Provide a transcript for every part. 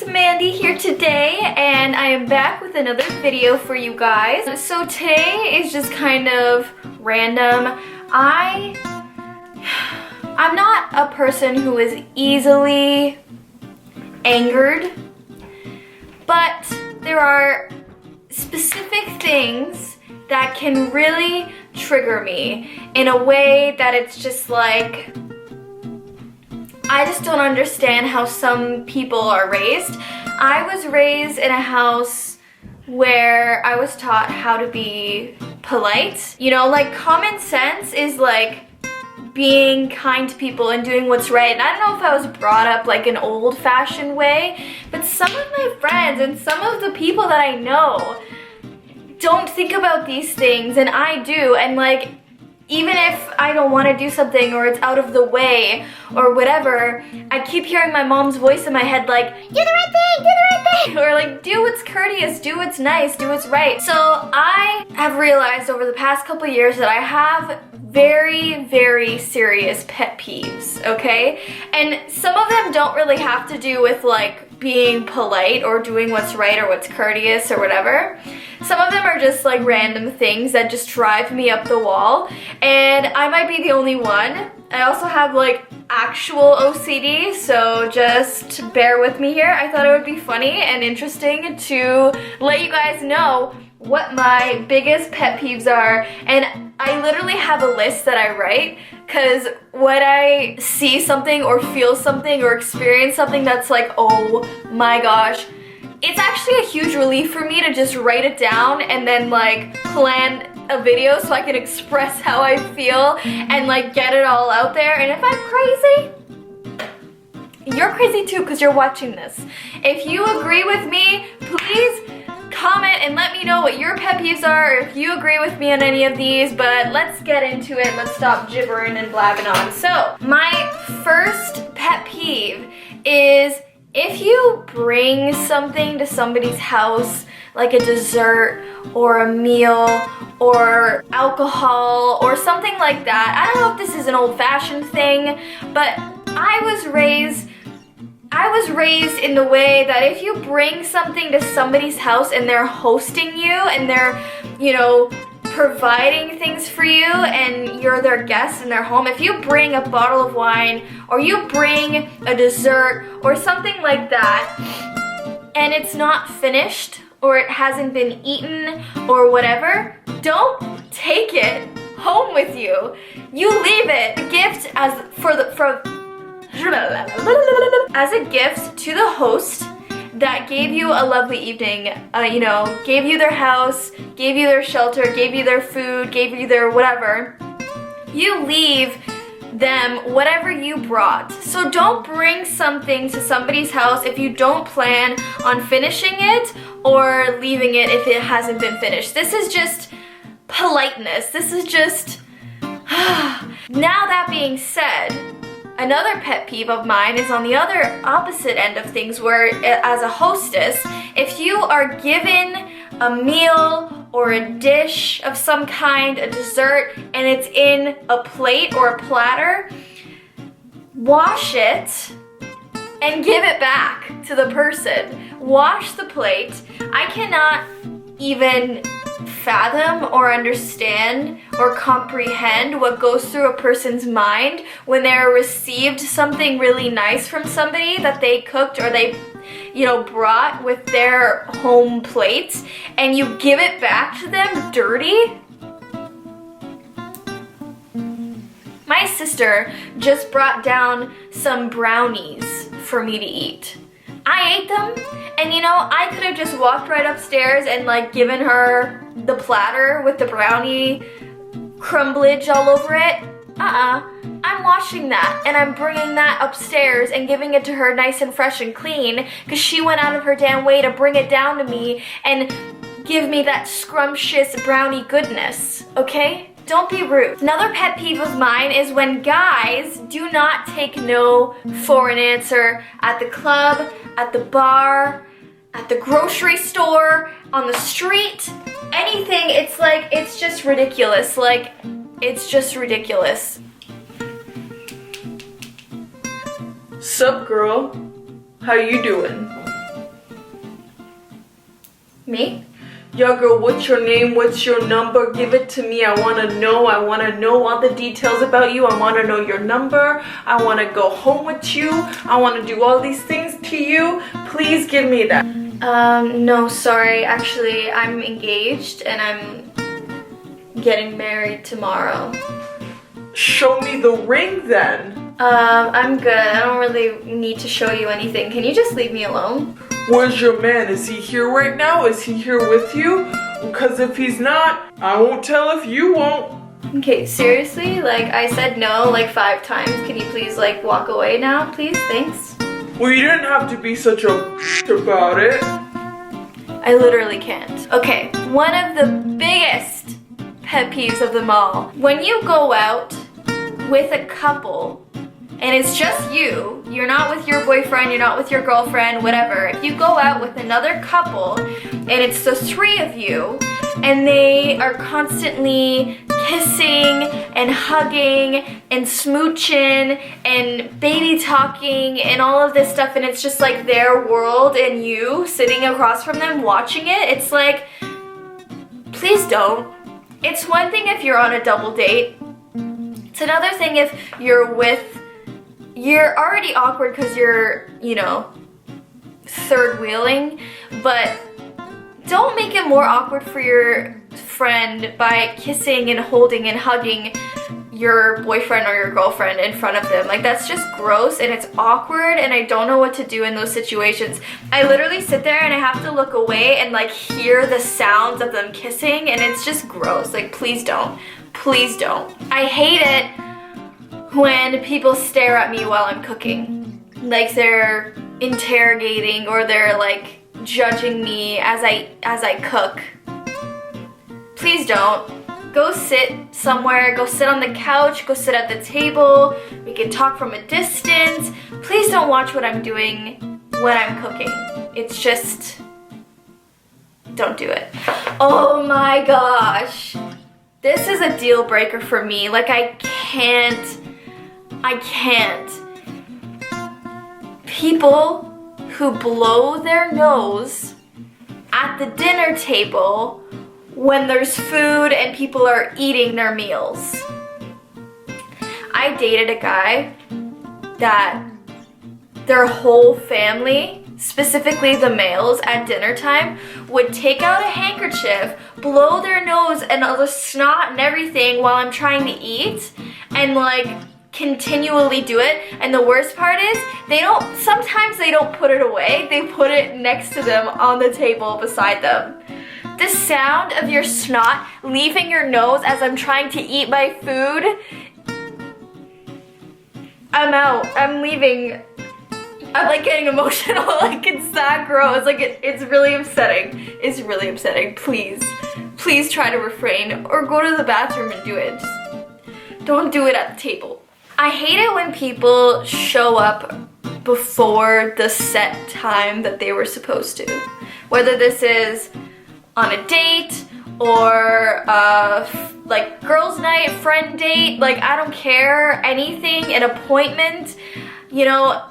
Mandy here today, and I am back with another video for you guys. So today is just kind of random. I'm not a person who is easily angered, but there are specific things that can really trigger me in a way that it's just like, I just don't understand how some people are raised. I was raised in a house where I was taught how to be polite. You know, like common sense is like being kind to people and doing what's right. And I don't know if I was brought up like an old-fashioned way, but some of my friends and some of the people that I know don't think about these things, and I do. And like, even if I don't want to do something or it's out of the way or whatever, I keep hearing my mom's voice in my head like, do the right thing, do the right thing, or like, do what's courteous, do what's nice, do what's right. So I have realized over the past couple years that I have very, very serious pet peeves, okay? And some of them don't really have to do with like being polite or doing what's right or what's courteous or whatever. Some of them are just like random things that just drive me up the wall, and I might be the only one. I also have like actual OCD, so just bear with me here. I thought it would be funny and interesting to let you guys know what my biggest pet peeves are, and I literally have a list that I write, because when I see something or feel something or experience something that's like, oh my gosh, it's actually a huge relief for me to just write it down and then like plan a video so I can express how I feel and like get it all out there. And if I'm crazy, you're crazy too because you're watching this. If you agree with me, please comment and let me know what your pet peeves are, or if you agree with me on any of these. But let's get into it. Let's stop gibbering and blabbing on. So my first pet peeve is if you bring something to somebody's house, like a dessert or a meal or alcohol or something like that. I don't know if this is an old-fashioned thing, but I was raised in the way that if you bring something to somebody's house and they're hosting you and they're, you know, providing things for you and you're their guest in their home, if you bring a bottle of wine or you bring a dessert or something like that and it's not finished or it hasn't been eaten or whatever, don't take it home with you. You leave it. A gift as a gift to the host that gave you a lovely evening, you know, gave you their house, gave you their shelter, gave you their food, gave you their whatever. You leave them whatever you brought. So don't bring something to somebody's house if you don't plan on finishing it or leaving it if it hasn't been finished. This is just politeness. This is just... Now that being said, another pet peeve of mine is on the other opposite end of things, where as a hostess, if you are given a meal or a dish of some kind, a dessert, and it's in a plate or a platter, wash it and give it back to the person. Wash the plate. I cannot even fathom or understand or comprehend what goes through a person's mind when they're received something really nice from somebody that they cooked or they, you know, brought with their home plates, and you give it back to them dirty. My sister just brought down some brownies for me to eat. I ate them, and you know, I could have just walked right upstairs and like given her the platter with the brownie crumblage all over it. I'm washing that and I'm bringing that upstairs and giving it to her nice and fresh and clean because she went out of her damn way to bring it down to me and give me that scrumptious brownie goodness, okay? Don't be rude. Another pet peeve of mine is when guys do not take no for an answer at the club, at the bar, at the grocery store, on the street, anything. It's like, it's just ridiculous. Like, it's just ridiculous. Sup, girl? How you doing? Me? Yeah, girl, what's your name? What's your number? Give it to me. I want to know. I want to know all the details about you. I want to know your number. I want to go home with you. I want to do all these things to you. Please give me that. No, sorry. Actually, I'm engaged and I'm getting married tomorrow. Show me the ring then. I'm good. I don't really need to show you anything. Can you just leave me alone? Where's your man? Is he here right now? Is he here with you? Because if he's not, I won't tell if you won't. Okay, seriously? Like, I said no like 5 times. Can you please like walk away now, please? Thanks. Well, you didn't have to be such a about it. I literally can't. Okay, one of the biggest pet peeves of them all. When you go out with a couple and it's just you, you're not with your boyfriend, you're not with your girlfriend, whatever. If you go out with another couple and it's the 3 of you and they are constantly kissing and hugging and smooching and baby talking and all of this stuff, and it's just like their world and you sitting across from them watching it, it's like, please don't. It's one thing if you're on a double date. It's another thing if you're already awkward because you're, you know, third wheeling, but don't make it more awkward for your friend by kissing and holding and hugging your boyfriend or your girlfriend in front of them. Like, that's just gross and it's awkward and I don't know what to do in those situations. I literally sit there and I have to look away and like hear the sounds of them kissing and it's just gross. Like, please don't. Please don't. I hate it when people stare at me while I'm cooking. Like they're interrogating or they're like judging me as I cook. Please don't. Go sit somewhere, go sit on the couch, go sit at the table. We can talk from a distance. Please don't watch what I'm doing when I'm cooking. It's just, don't do it. Oh my gosh. This is a deal breaker for me. Like, I can't. People who blow their nose at the dinner table when there's food and people are eating their meals. I dated a guy that their whole family, specifically the males at dinner time, would take out a handkerchief, blow their nose and all the snot and everything while I'm trying to eat, and like continually do it. And the worst part is sometimes they don't put it away, they put it next to them on the table beside them. The sound of your snot leaving your nose as I'm trying to eat my food, I'm out, I'm leaving. I'm like getting emotional, like it's that gross, like it's really upsetting. It's really upsetting. Please try to refrain or go to the bathroom and do it. Just don't do it at the table. I hate it when people show up before the set time that they were supposed to. Whether this is on a date or like girls' night, friend date, like I don't care, anything, an appointment, you know,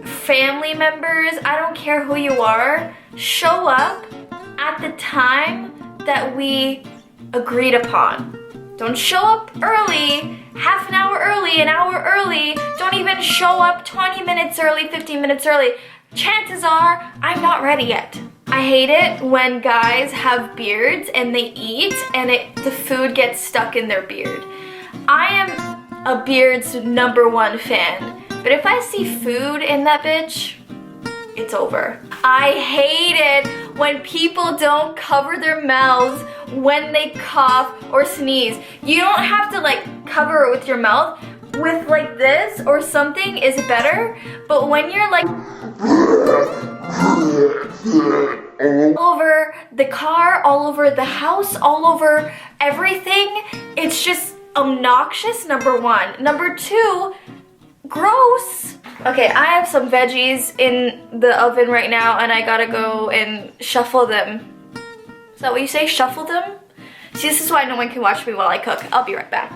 family members, I don't care who you are, show up at the time that we agreed upon. Don't show up early, half an hour early, an hour early, don't even show up 20 minutes early, 15 minutes early. Chances are, I'm not ready yet. I hate it when guys have beards and they eat and the food gets stuck in their beard. I am a beard's #1 fan, but if I see food in that bitch, it's over. I hate it when people don't cover their mouths when they cough or sneeze. You don't have to like cover it with your mouth. With like this or something is better, but when you're like all over the car, all over the house, all over everything, it's just obnoxious, #1. #2, gross. Okay, I have some veggies in the oven right now and I gotta go and shuffle them. Is that what you say? Shuffle them? See, this is why no one can watch me while I cook. I'll be right back.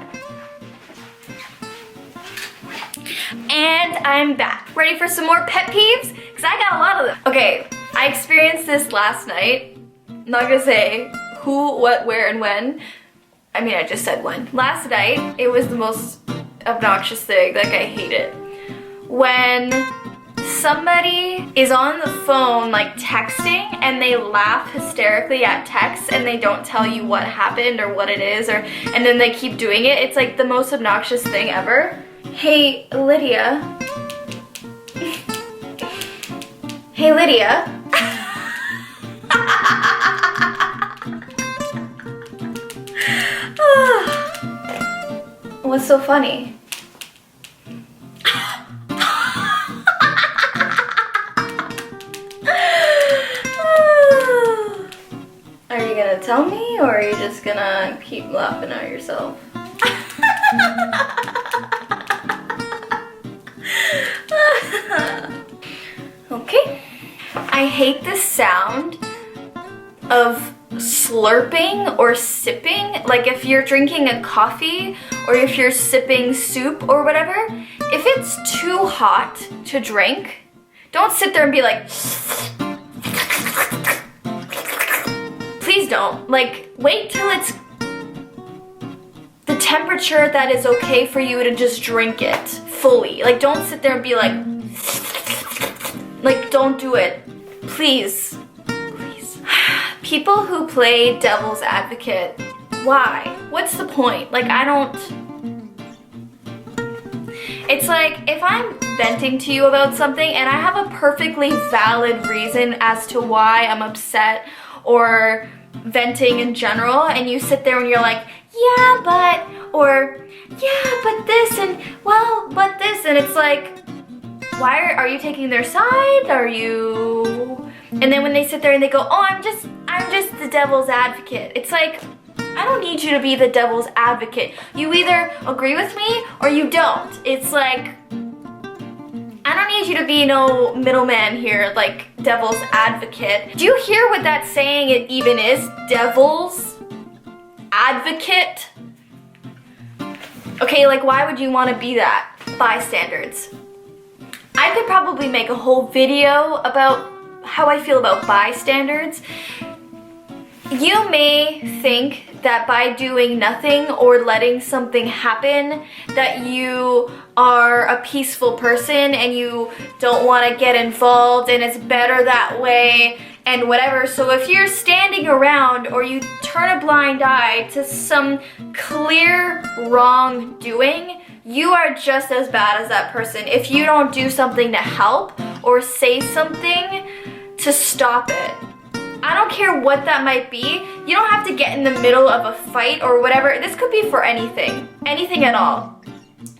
And I'm back. Ready for some more pet peeves? Because I got a lot of them. Okay, I experienced this last night I'm not gonna say who, what, where, and when. I mean, I just said when. Last night, it was the most obnoxious thing. Like, I hate it. When somebody is on the phone, like, texting, and they laugh hysterically at text, and they don't tell you what happened or what it is, and then they keep doing it. It's, like, the most obnoxious thing ever. Hey, Lydia. Hey, Lydia. What's so funny? Are you gonna tell me, or are you just gonna keep laughing at yourself? Okay. I hate the sound of slurping or sipping. Like if you're drinking a coffee or if you're sipping soup or whatever, if it's too hot to drink, don't sit there and be like, please don't. Like, wait till it's the temperature that is okay for you to just drink it fully. Like, don't sit there and be like, don't do it. Please. Please. People who play devil's advocate, why? What's the point? Like, I don't... It's like, if I'm venting to you about something and I have a perfectly valid reason as to why I'm upset or venting in general, and you sit there and you're like, yeah, but, or, yeah, but this, and, well, but this, and it's like, why are you taking their side? Are you... And then when they sit there and they go, oh, I'm just the devil's advocate. It's like, I don't need you to be the devil's advocate. You either agree with me or you don't. It's like, I don't need you to be no middleman here, like devil's advocate. Do you hear what that saying it even is? Devil's advocate? Okay, like why would you want to be that? Bystanders. I could probably make a whole video about how I feel about bystanders. You may think that by doing nothing or letting something happen that you are a peaceful person and you don't want to get involved and it's better that way and whatever. So if you're standing around or you turn a blind eye to some clear wrongdoing, you are just as bad as that person if you don't do something to help or say something to stop it. I don't care what that might be. You don't have to get in the middle of a fight or whatever. This could be for anything. Anything at all.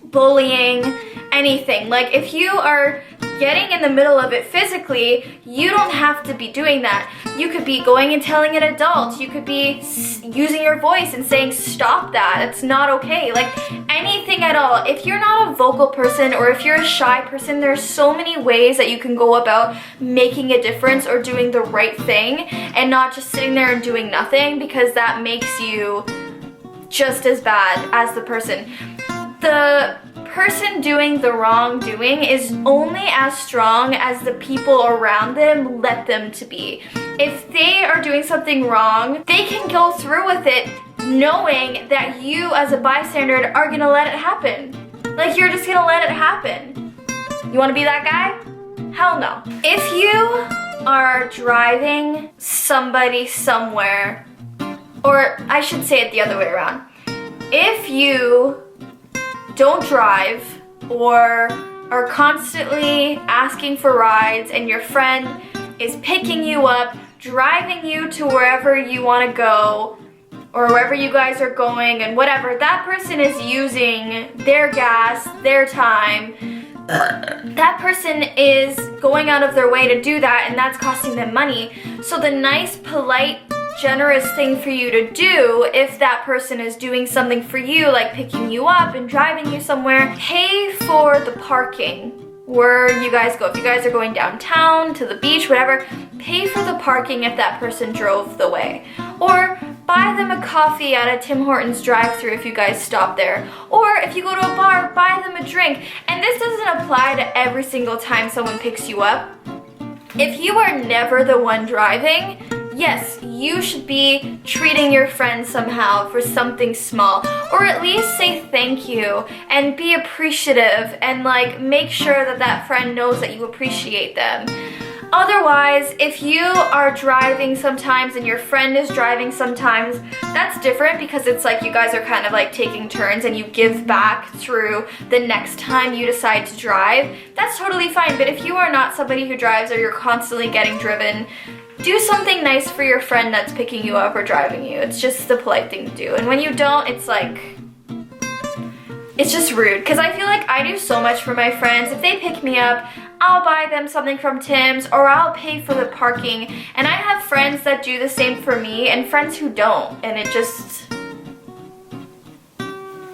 Bullying, anything. Like if you are getting in the middle of it physically, you don't have to be doing that. You could be going and telling an adult. You could be using your voice and saying, stop that. It's not okay. Like anything at all. If you're not a vocal person or if you're a shy person, there's so many ways that you can go about making a difference or doing the right thing and not just sitting there and doing nothing, because that makes you just as bad as the person. The person doing the wrongdoing is only as strong as the people around them let them to be. If they are doing something wrong, they can go through with it knowing that you as a bystander are gonna let it happen. Like you're just gonna let it happen. You wanna be that guy? Hell no. If you are driving somebody somewhere, or I should say it the other way around. If you don't drive or are constantly asking for rides and your friend is picking you up, driving you to wherever you want to go or wherever you guys are going and whatever, that person is using their gas, their time. That person is going out of their way to do that, and that's costing them money. So the nice, polite, generous thing for you to do, if that person is doing something for you, like picking you up and driving you somewhere, pay for the parking where you guys go. If you guys are going downtown, to the beach, whatever, pay for the parking if that person drove the way. Or buy them a coffee at a Tim Hortons drive-thru if you guys stop there. Or if you go to a bar, buy them a drink. And this doesn't apply to every single time someone picks you up. If you are never the one driving, yes, you should be treating your friends somehow for something small, or at least say thank you and be appreciative and like make sure that that friend knows that you appreciate them. Otherwise, if you are driving sometimes and your friend is driving sometimes, that's different because it's like you guys are kind of like taking turns and you give back through the next time you decide to drive. That's totally fine, but if you are not somebody who drives or you're constantly getting driven, do something nice for your friend that's picking you up or driving you. It's just the polite thing to do. And when you don't, it's like, it's just rude. Because I feel like I do so much for my friends. If they pick me up, I'll buy them something from Tim's or I'll pay for the parking. And I have friends that do the same for me and friends who don't. And it just,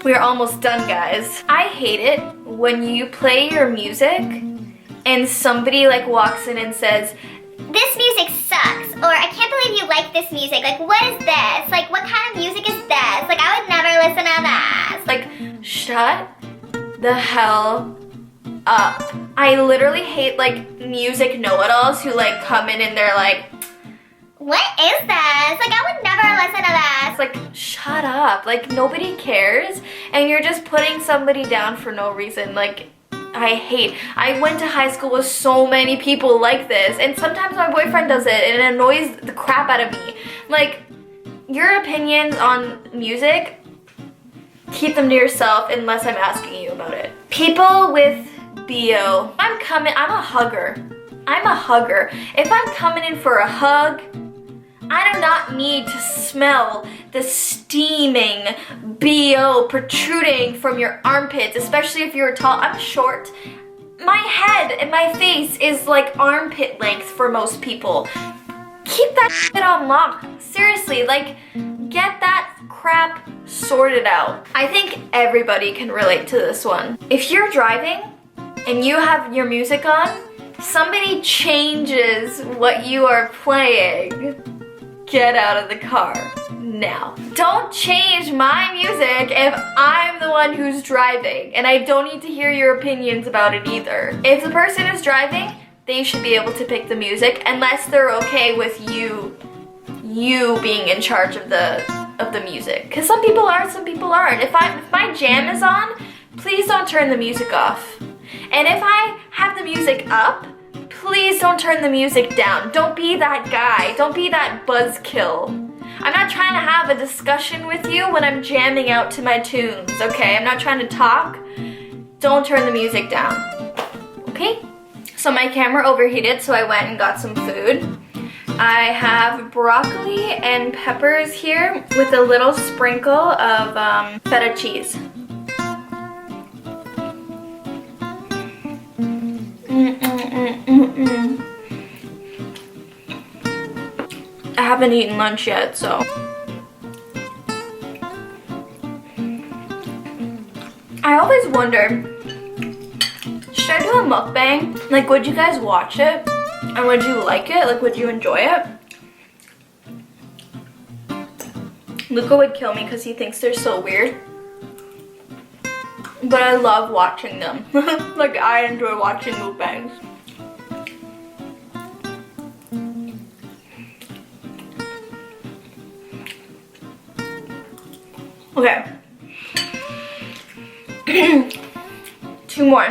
we're almost done, guys. I hate it when you play your music and somebody like walks in and says, "This music sucks," or "I can't believe you like this music. Like, what is this? Like, what kind of music is this? Like, I would never listen to this." Like, shut the hell up. I literally hate like music know-it-alls who like come in and they're like, "What is this? Like, I would never listen to this." it's like, shut up. Like, nobody cares and you're just putting somebody down for no reason. Like, I went to high school with so many people like this, and sometimes my boyfriend does it and it annoys the crap out of me. Like, your opinions on music, keep them to yourself unless I'm asking you about it. People with BO, I'm a hugger. I'm a hugger. If I'm coming in for a hug, I do not need to smell the steaming BO protruding from your armpits, especially if you're tall. I'm short. My head and my face is like armpit length for most people. Keep that shit on lock. Seriously, like, get that crap sorted out. I think everybody can relate to this one. If you're driving and you have your music on, somebody changes what you are playing, get out of the car now. Don't change my music if I'm the one who's driving, and I don't need to hear your opinions about it either. If the person is driving, they should be able to pick the music unless they're okay with you being in charge of the music. Because some people are, some people aren't. If my jam is on, please don't turn the music off. And if I have the music up, please don't turn the music down. Don't be that guy. Don't be that buzzkill. I'm not trying to have a discussion with you when I'm jamming out to my tunes, okay? I'm not trying to talk. Don't turn the music down, okay? So my camera overheated, so I went and got some food. I have broccoli and peppers here with a little sprinkle of feta cheese. I haven't eaten lunch yet, so. I always wonder, should I do a mukbang? Like, would you guys watch it? And would you like it? Like, would you enjoy it? Luca would kill me because he thinks they're so weird. But I love watching them. Like, I enjoy watching mukbangs. Okay. 2 more.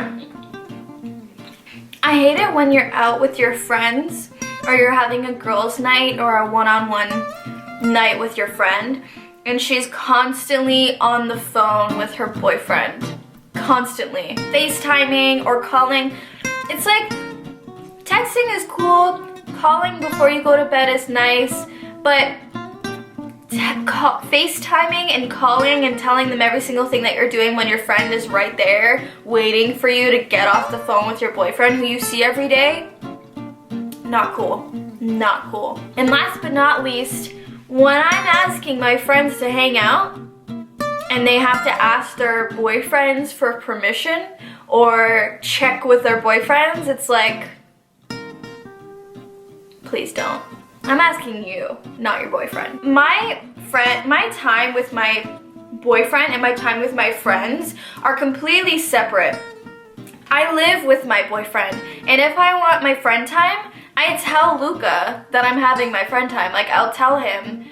I hate it when you're out with your friends or you're having a girls' night or a one-on-one night with your friend and she's constantly on the phone with her boyfriend. Constantly. FaceTiming or calling. It's like, texting is cool, calling before you go to bed is nice, but FaceTiming and calling and telling them every single thing that you're doing when your friend is right there waiting for you to get off the phone with your boyfriend who you see every day, not cool. Not cool. And last but not least, when I'm asking my friends to hang out and they have to ask their boyfriends for permission or check with their boyfriends, it's like, please don't. I'm asking you, not your boyfriend. My time with my boyfriend and my time with my friends are completely separate. I live with my boyfriend, and if I want my friend time, I tell Luca that I'm having my friend time. Like, I'll tell him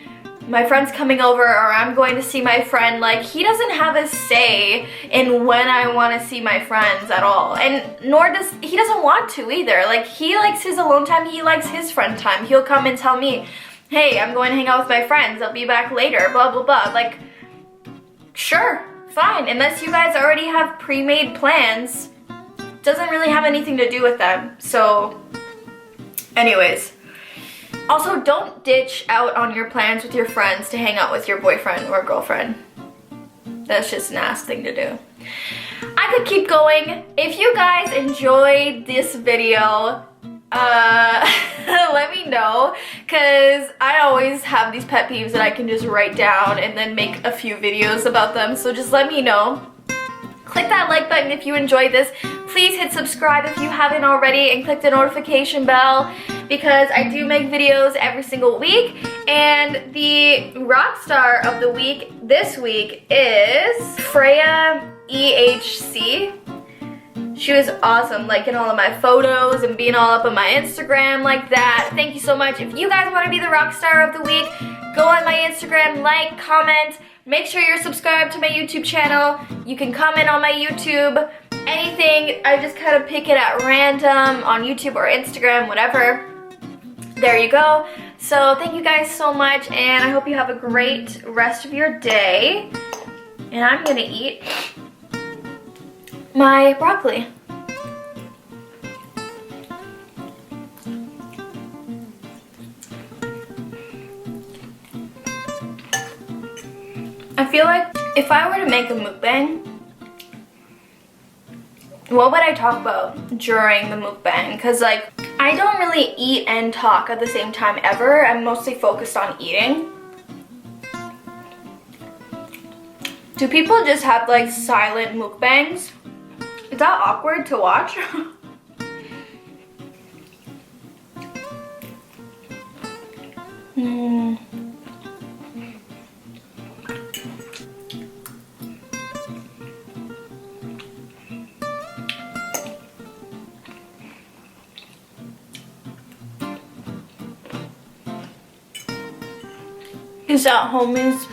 my friend's coming over or I'm going to see my friend. Like, he doesn't have a say in when I want to see my friends at all. And nor does, he doesn't want to either. Like, he likes his alone time, he likes his friend time. He'll come and tell me, hey, I'm going to hang out with my friends, I'll be back later, blah, blah, blah. Like, sure, fine. Unless you guys already have pre-made plans, doesn't really have anything to do with them. So, anyways. Also, don't ditch out on your plans with your friends to hang out with your boyfriend or girlfriend. That's just an ass thing to do. I could keep going. If you guys enjoyed this video, let me know, because I always have these pet peeves that I can just write down and then make a few videos about them, so just let me know. Click that like button if you enjoyed this. Please hit subscribe if you haven't already and click the notification bell, because I do make videos every single week. And the rock star of the week this week is Freya EHC. She was awesome, liking all of my photos and being all up on my Instagram like that. Thank you so much. If you guys want to be the rock star of the week, go on my Instagram, like, comment, make sure you're subscribed to my YouTube channel. You can comment on my YouTube, anything. I just kind of pick it at random on YouTube or Instagram, whatever. There you go. So thank you guys so much, and I hope you have a great rest of your day. And I'm gonna eat my broccoli. I feel like if I were to make a mukbang, what would I talk about during the mukbang? Because like, I don't really eat and talk at the same time ever. I'm mostly focused on eating. Do people just have like silent mukbangs? Is that awkward to watch? Is that homies?